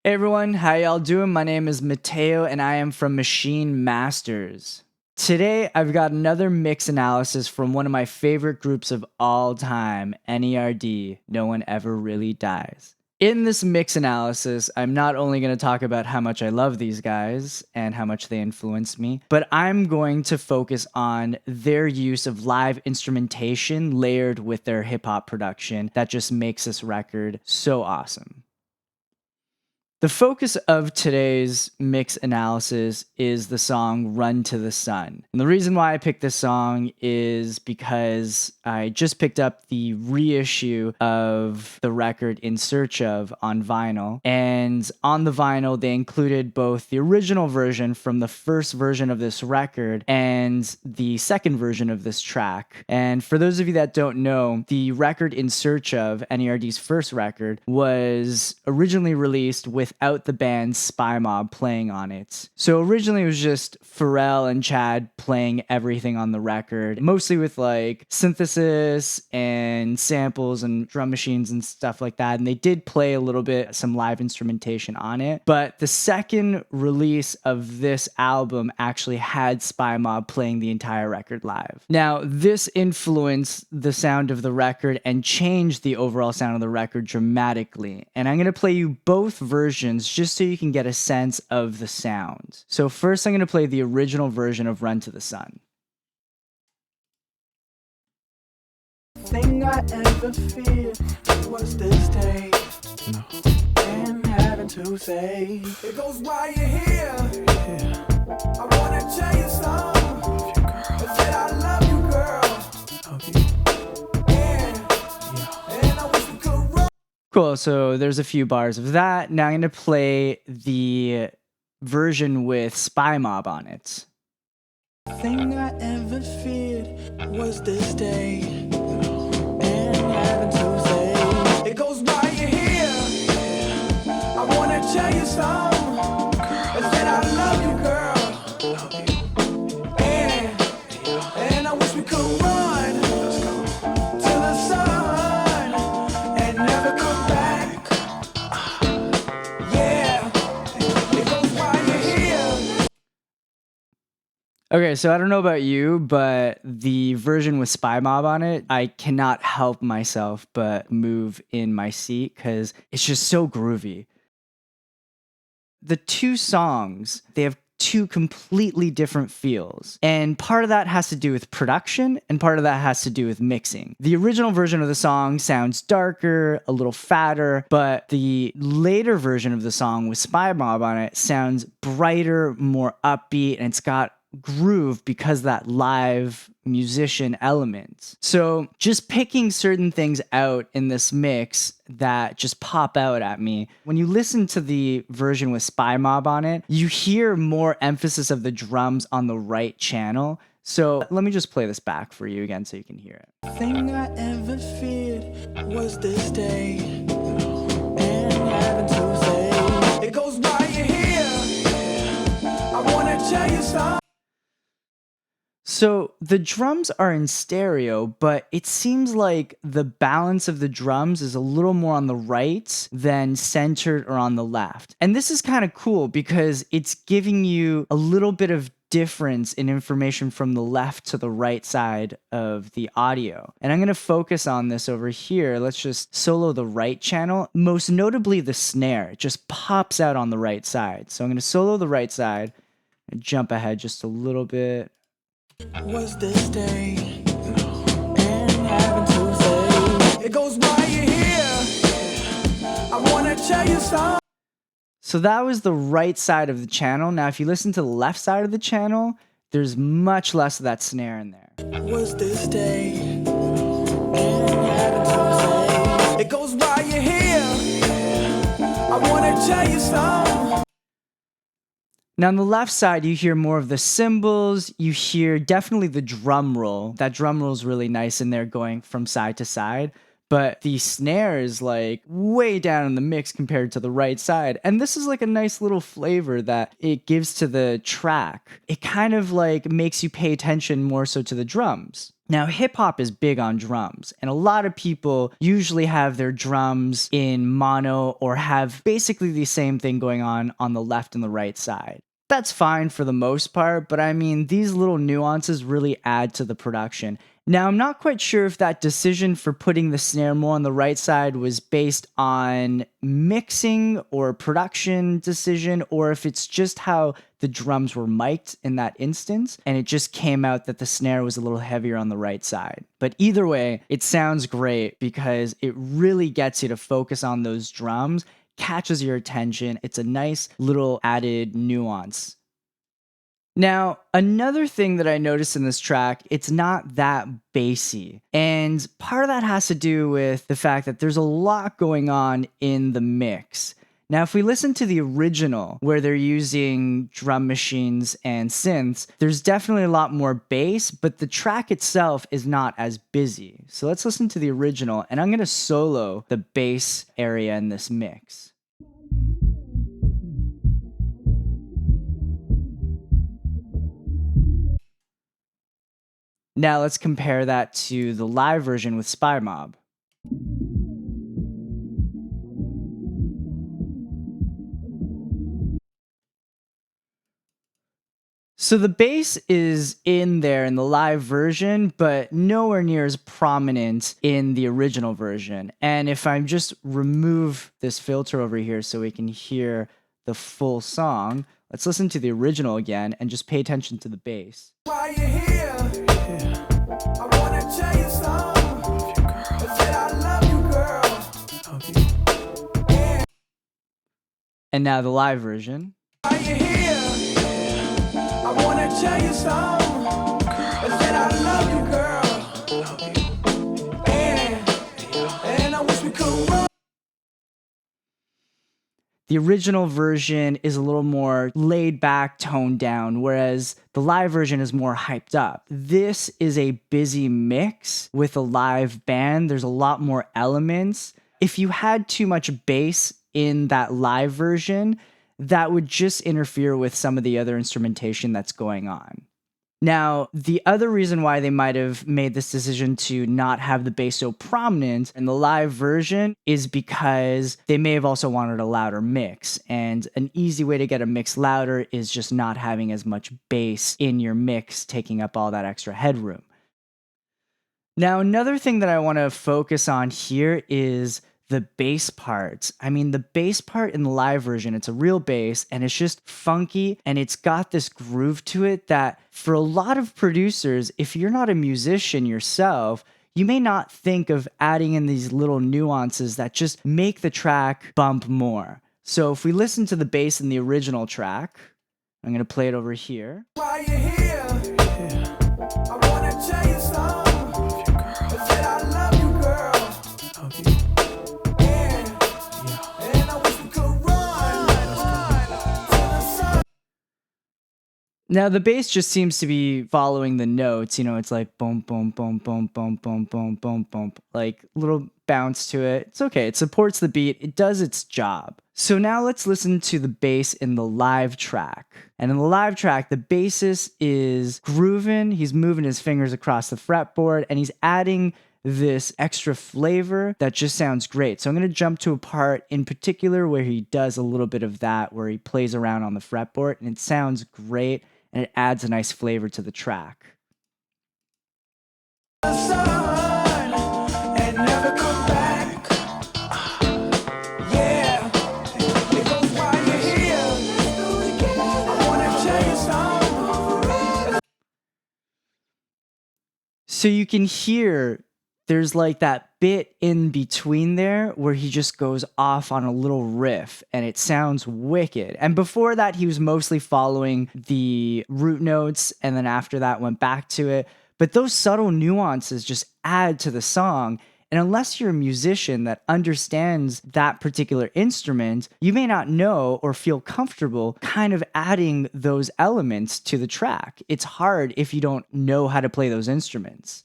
Hey everyone, how y'all doing? My name is Mateo and I am from Maschine Masters. Today I've got another mix analysis from one of my favorite groups of all time, N.E.R.D, No One Ever Really Dies. In this mix analysis, I'm not only going to talk about how much I love these guys and how much they influenced me, but I'm going to focus on their use of live instrumentation layered with their hip-hop production that just makes this record so awesome. The focus of today's mix analysis is the song Run to the Sun. And the reason why I picked this song is because I just picked up the reissue of the record In Search Of on vinyl. And on the vinyl, they included both the original version from the first version of this record and the second version of this track. And for those of you that don't know, the record In Search Of, N.E.R.D's first record, was originally released without the band Spy Mob playing on it. So originally it was just Pharrell and Chad playing everything on the record, mostly with like synthesis and samples and drum machines and stuff like that. And they did play a little bit, some live instrumentation on it. But the second release of this album actually had Spy Mob playing the entire record live. Now, this influenced the sound of the record and changed the overall sound of the record dramatically. And I'm going to play you both versions just so you can get a sense of the sound. So first I'm going to play the original version of Run to the Sun. Thing I ever feared was this day. No. And having to say, it goes while you're here. Yeah. I wanna tell you something. I said I love you, girl. Love you. And I wish we could run. Cool, so there's a few bars of that. Now I'm going to play the version with Spy Mob on it. Thing I ever feared was this day. And having to say, it goes while you're here. I wanna tell you something. I said I love you, girl. Love you. And I wish we could run. Let's go. To the sun and never come back. Yeah. It goes while you're here. Okay, so I don't know about you, but the version with Spy Mob on it, I cannot help myself but move in my seat because it's just so groovy. The two songs, they have two completely different feels. And part of that has to do with production and part of that has to do with mixing. The original version of the song sounds darker, a little fatter, but the later version of the song with Spy Mob on it sounds brighter, more upbeat, and it's got groove because that live musician element. So just picking certain things out in this mix that just pop out at me. When you listen to the version with Spy Mob on it, you hear more emphasis of the drums on the right channel. So let me just play this back for you again so you can hear it. Thing I ever feared was this day. And having to say, it goes while you're here. I wanna tell you something. So the drums are in stereo, but it seems like the balance of the drums is a little more on the right than centered or on the left. And this is kind of cool because it's giving you a little bit of difference in information from the left to the right side of the audio. And I'm going to focus on this over here. Let's just solo the right channel. Most notably the snare. It just pops out on the right side. So I'm going to solo the right side and jump ahead just a little bit. Was this day and having to say, it goes while you're here. I wanna tell you something. So that was the right side of the channel. Now if you listen to the left side of the channel, there's much less of that snare in there. Was this day and having to say, it goes while you're here. I wanna tell you something. Now on the left side, you hear more of the cymbals, you hear definitely the drum roll. That drum roll is really nice in there going from side to side. but the snare is like way down in the mix compared to the right side. And this is like a nice little flavor that it gives to the track. It kind of like makes you pay attention more so to the drums. Now, hip hop is big on drums, and a lot of people usually have their drums in mono or have basically the same thing going on the left and the right side. That's fine for the most part, but I mean, these little nuances really add to the production. Now, I'm not quite sure if that decision for putting the snare more on the right side was based on mixing or production decision, or if it's just how the drums were mic'd in that instance, and it just came out that the snare was a little heavier on the right side. But either way, it sounds great because it really gets you to focus on those drums, catches your attention. It's a nice little added nuance. Now, another thing that I noticed in this track, it's not that bassy. And part of that has to do with the fact that there's a lot going on in the mix. Now, if we listen to the original, where they're using drum machines and synths, there's definitely a lot more bass, but the track itself is not as busy. So let's listen to the original, and I'm going to solo the bass area in this mix. Now let's compare that to the live version with Spy Mob. So the bass is in there in the live version, but nowhere near as prominent in the original version. And if I just remove this filter over here so we can hear the full song, let's listen to the original again and just pay attention to the bass. While you're here, I wanna tell you something. I said I love you, girl. Love you. Yeah. And now the live version. While you're here, I wanna tell you something. I said I love you, girl. Love you. And I wish we could run. The original version is a little more laid back, toned down, whereas the live version is more hyped up. This is a busy mix with a live band. There's a lot more elements. If you had too much bass in that live version, that would just interfere with some of the other instrumentation that's going on. Now, the other reason why they might have made this decision to not have the bass so prominent in the live version is because they may have also wanted a louder mix. And an easy way to get a mix louder is just not having as much bass in your mix, taking up all that extra headroom. Now, another thing that I want to focus on here is the bass parts. I mean, the bass part in the live version, it's a real bass and it's just funky and it's got this groove to it that for a lot of producers, if you're not a musician yourself, you may not think of adding in these little nuances that just make the track bump more. So if we listen to the bass in the original track, I'm going to play it over here. While you're here, I wanna tell you something. I said I love you, girl. Love you. Now, the bass just seems to be following the notes. You know, it's like boom, boom, boom, boom, boom, boom, boom, boom, boom, like little bounce to it. It's okay. It supports the beat. It does its job. So now let's listen to the bass in the live track. And in the live track, the bassist is grooving. He's moving his fingers across the fretboard and he's adding this extra flavor that just sounds great. So I'm going to jump to a part in particular where he does a little bit of that, where he plays around on the fretboard and it sounds great. And it adds a nice flavor to the track. So you can hear there's like that bit in between there where he just goes off on a little riff and it sounds wicked. And before that, he was mostly following the root notes and then after that went back to it. But those subtle nuances just add to the song. And unless you're a musician that understands that particular instrument, you may not know or feel comfortable kind of adding those elements to the track. It's hard if you don't know how to play those instruments.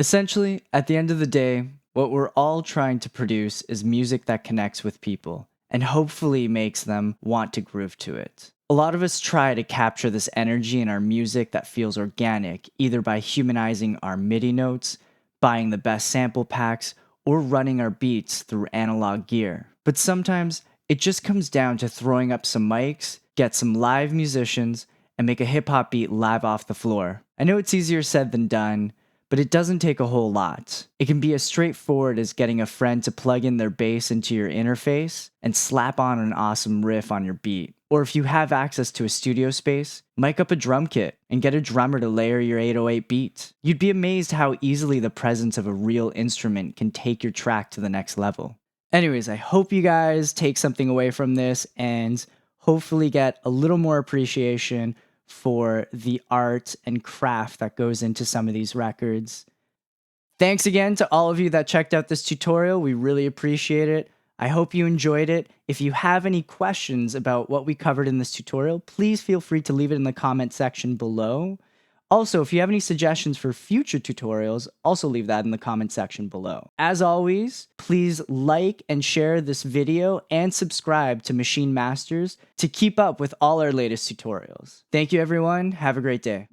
Essentially, at the end of the day, what we're all trying to produce is music that connects with people and hopefully makes them want to groove to it. A lot of us try to capture this energy in our music that feels organic, either by humanizing our MIDI notes, buying the best sample packs, or running our beats through analog gear. But sometimes it just comes down to throwing up some mics, get some live musicians, and make a hip hop beat live off the floor. I know it's easier said than done, but it doesn't take a whole lot. It can be as straightforward as getting a friend to plug in their bass into your interface and slap on an awesome riff on your beat. Or if you have access to a studio space, mic up a drum kit and get a drummer to layer your 808 beat. You'd be amazed how easily the presence of a real instrument can take your track to the next level. Anyways, I hope you guys take something away from this and hopefully get a little more appreciation for the art and craft that goes into some of these records. Thanks again to all of you that checked out this tutorial. We really appreciate it. I hope you enjoyed it. If you have any questions about what we covered in this tutorial, please feel free to leave it in the comment section below. Also, if you have any suggestions for future tutorials, also leave that in the comment section below. As always, please like and share this video and subscribe to Maschine Masters to keep up with all our latest tutorials. Thank you, everyone. Have a great day.